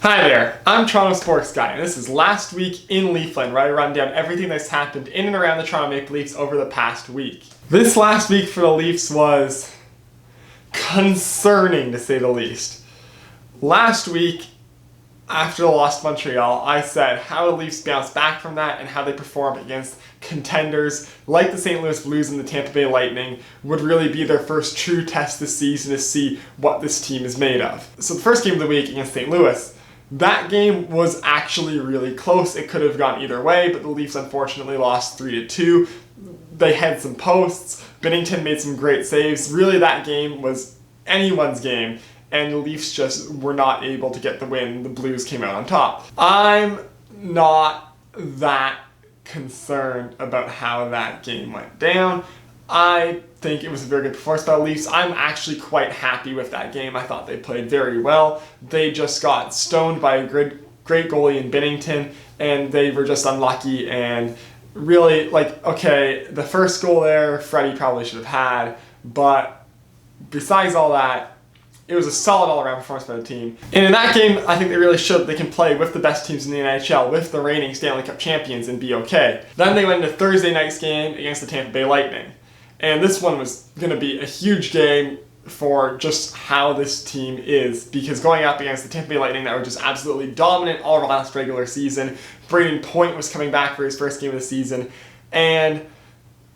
Hi there, I'm Toronto Sports Guy, and this is Last Week in Leafland, where I run down everything that's happened in and around the Toronto Maple Leafs over the past week. This last week for the Leafs was concerning, to say the least. Last week, after the loss to Montreal, I said how the Leafs bounce back from that and how they perform against contenders like the St. Louis Blues and the Tampa Bay Lightning would really be their first true test this season to see what this team is made of. So the first game of the week against St. Louis, that game was actually really close. It could have gone either way, but the Leafs unfortunately lost 3-2. They had some posts. Binnington made some great saves. Really, that game was anyone's game, and the Leafs just were not able to get the win. The Blues came out on top. I'm not that concerned about how that game went down. I think it was a very good performance by the Leafs. I'm actually quite happy with that game. I thought they played very well. They just got stoned by a great goalie in Binnington, and they were just unlucky. And really, okay, the first goal there, Freddie probably should have had, but besides all that, it was a solid all-around performance by the team. And in that game, I think they really showed that they can play with the best teams in the NHL, with the reigning Stanley Cup champions, and be okay. Then they went into Thursday night's game against the Tampa Bay Lightning. And this one was going to be a huge game for just how this team is, because going up against the Tampa Bay Lightning that were just absolutely dominant all last regular season, Brayden Point was coming back for his first game of the season, and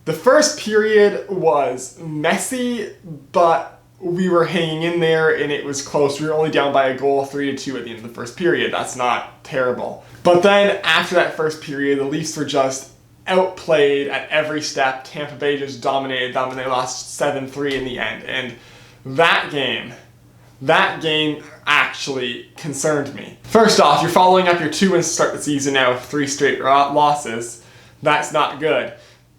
the first period was messy, but we were hanging in there and it was close. We were only down by a goal, 3-2 at the end of the first period. That's not terrible. But then after that first period, the Leafs were just outplayed at every step. Tampa Bay just dominated them and they lost 7-3 in the end. And that game actually concerned me. First off, you're following up your 2 wins to start the season now with 3 straight losses. That's not good.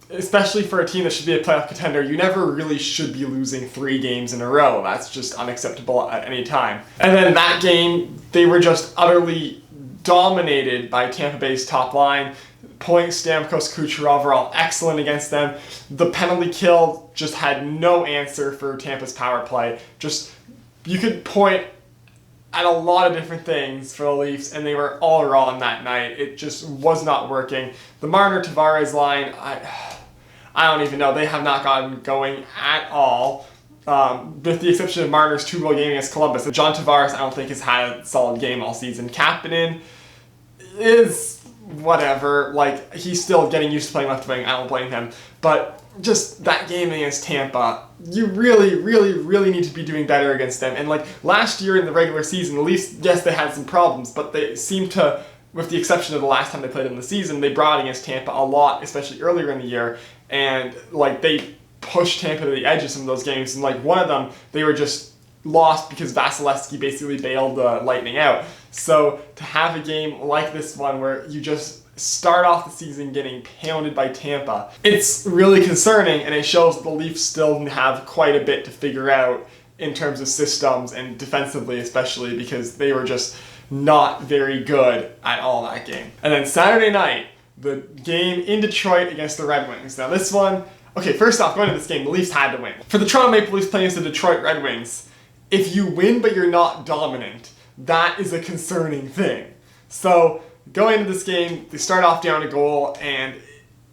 Especially for a team that should be a playoff contender, you never really should be losing 3 games in a row. That's just unacceptable at any time. And then that game, they were just utterly dominated by Tampa Bay's top line. Point, Stamkos, Kucherov are all excellent against them. The penalty kill just had no answer for Tampa's power play. Just, you could point at a lot of different things for the Leafs, and they were all wrong that night. It just was not working. The Marner-Tavares line, I don't even know. They have not gotten going at all. With the exception of Marner's 2-goal game against Columbus. John Tavares, I don't think, has had a solid game all season. Kapanen is whatever. He's still getting used to playing left wing. I don't blame him. But just that game against Tampa, you really, really, really need to be doing better against them. And last year in the regular season, the Leafs, yes, they had some problems, but they seemed to, with the exception of the last time they played in the season, they brought against Tampa a lot, especially earlier in the year. And they pushed Tampa to the edge of some of those games. And one of them, they were just lost because Vasilevsky basically bailed the Lightning out. So to have a game like this one where you just start off the season getting pounded by Tampa, it's really concerning, and it shows that the Leafs still have quite a bit to figure out in terms of systems and defensively especially, because they were just not very good at all that game. And then Saturday night, the game in Detroit against the Red Wings. Now this one, okay, first off, going into this game, the Leafs had to win. For the Toronto Maple Leafs playing against the Detroit Red Wings, if you win but you're not dominant, that is a concerning thing. So going into this game, they start off down a goal, and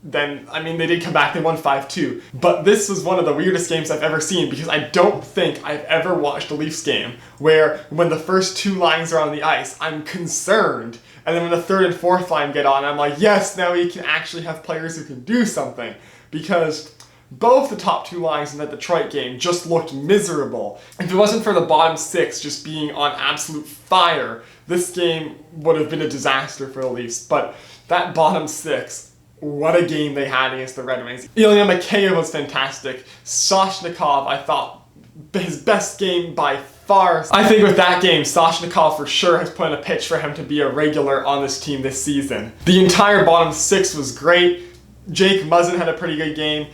then, they did come back, they won 5-2. But this was one of the weirdest games I've ever seen, because I don't think I've ever watched a Leafs game where when the first 2 lines are on the ice, I'm concerned. And then when the 3rd and 4th line get on, I'm like, yes, now we can actually have players who can do something. Because both the top 2 lines in that Detroit game just looked miserable. If it wasn't for the bottom 6 just being on absolute fire, this game would have been a disaster for the Leafs. But that bottom 6, what a game they had against the Red Wings. Ilya Mikheyev was fantastic. Soshnikov, I thought, his best game by far. I think with that game, Soshnikov for sure has put in a pitch for him to be a regular on this team this season. The entire bottom 6 was great. Jake Muzzin had a pretty good game.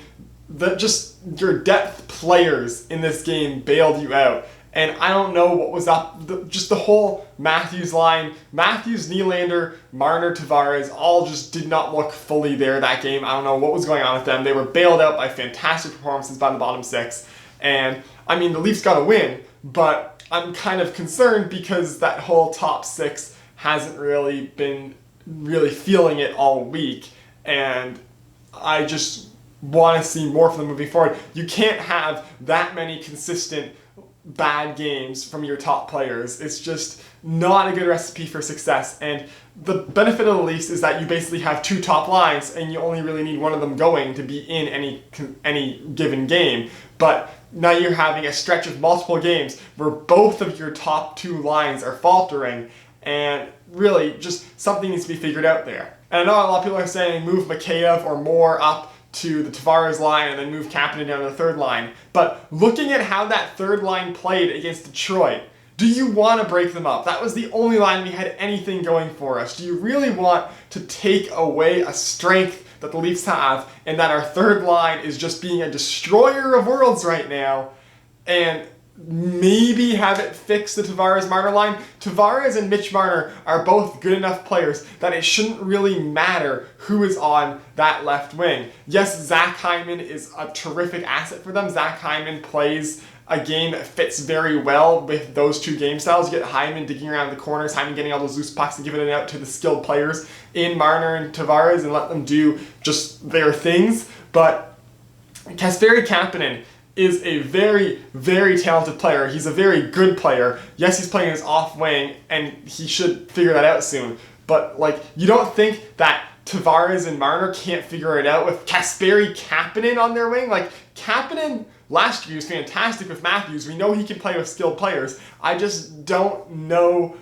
Just your depth players in this game bailed you out. And I don't know what was up. Just the whole Matthews line, Matthews, Nylander, Marner, Tavares, all just did not look fully there that game. I don't know what was going on with them. They were bailed out by fantastic performances by the bottom 6. And, the Leafs got a win, but I'm kind of concerned because that whole top six hasn't really been feeling it all week, and I just want to see more from them moving forward. You can't have that many consistent bad games from your top players. It's just not a good recipe for success, and the benefit of the Leafs is that you basically have two top lines and you only really need one of them going to be in any given game. But now you're having a stretch of multiple games where both of your top two lines are faltering, and really just something needs to be figured out there. And I know a lot of people are saying move Mikheyev or more up to the Tavares line and then move Kapanen down to the third line. But looking at how that third line played against Detroit, do you want to break them up? That was the only line we had anything going for us. Do you really want to take away a strength that the Leafs have, and that our third line is just being a destroyer of worlds right now, and maybe have it fix the Tavares-Marner line? Tavares and Mitch Marner are both good enough players that it shouldn't really matter who is on that left wing. Yes, Zach Hyman is a terrific asset for them. Zach Hyman plays a game that fits very well with those two game styles. You get Hyman digging around the corners, Hyman getting all those loose pucks and giving it out to the skilled players in Marner and Tavares and let them do just their things. But Kasperi Kapanen is a very, very talented player. He's a very good player. Yes, he's playing his off wing, and he should figure that out soon. But, you don't think that Tavares and Marner can't figure it out with Kasperi Kapanen on their wing? Kapanen last year was fantastic with Matthews. We know he can play with skilled players. I just don't know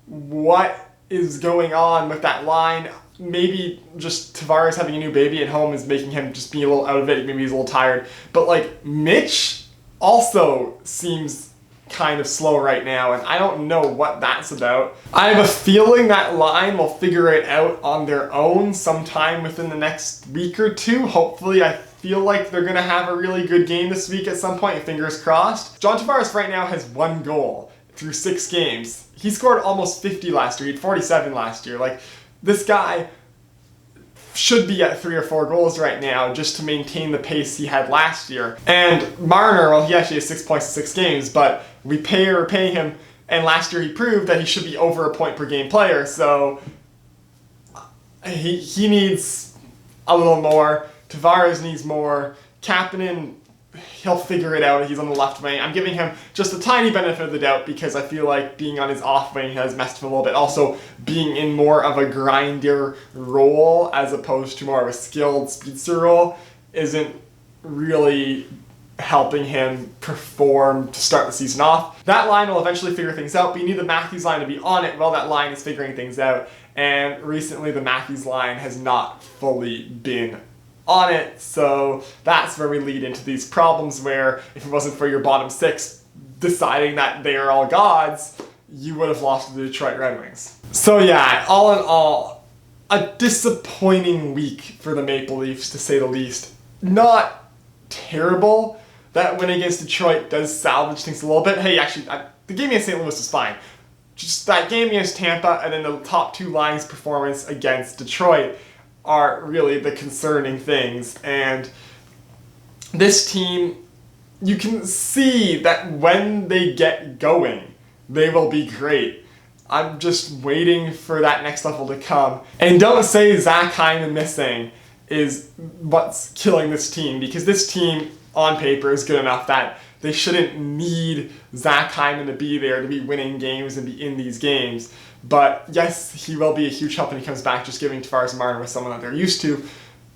what is going on with that line. Maybe just Tavares having a new baby at home is making him just be a little out of it. Maybe he's a little tired. But Mitch also seems kind of slow right now, and I don't know what that's about. I have a feeling that line will figure it out on their own sometime within the next week or two. Hopefully, I feel like they're going to have a really good game this week at some point, fingers crossed. John Tavares right now has 1 goal through 6 games. He scored almost 50 last year. He had 47 last year. This guy should be at 3 or 4 goals right now just to maintain the pace he had last year. And Marner, well, he actually has 6 points in 6 games, but we pay him, and last year he proved that he should be over a point per game player, so he needs a little more. Tavares needs more. Kapanen, he'll figure it out. He's on the left wing. I'm giving him just a tiny benefit of the doubt because I feel like being on his off wing has messed him a little bit. Also, being in more of a grinder role as opposed to more of a skilled speedster role isn't really helping him perform to start the season off. That line will eventually figure things out, but you need the Matthews line to be on it while that line is figuring things out. And recently the Matthews line has not fully been on it, so that's where we lead into these problems where if it wasn't for your bottom 6 deciding that they are all gods, you would have lost to the Detroit Red Wings. So yeah, all in all, a disappointing week for the Maple Leafs, to say the least. Not terrible. That win against Detroit does salvage things a little bit. Hey, actually, the game against St. Louis was fine. Just that game against Tampa and then the top 2 lines performance against Detroit are really the concerning things. And this team, you can see that when they get going, they will be great. I'm just waiting for that next level to come. And don't say Zach Hyman missing is what's killing this team, because this team on paper is good enough that they shouldn't need Zach Hyman to be there to be winning games and be in these games. But yes, he will be a huge help when he comes back, just giving Tavares and Marner with someone that they're used to.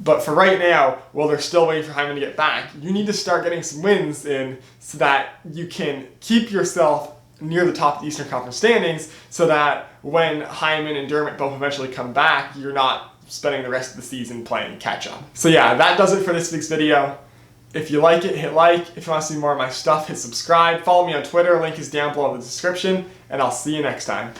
But for right now, while they're still waiting for Hyman to get back, you need to start getting some wins in so that you can keep yourself near the top of the Eastern Conference standings, so that when Hyman and Dermott both eventually come back, you're not spending the rest of the season playing catch up. So yeah, that does it for this week's video. If you like it, hit like. If you want to see more of my stuff, hit subscribe. Follow me on Twitter, link is down below in the description, and I'll see you next time.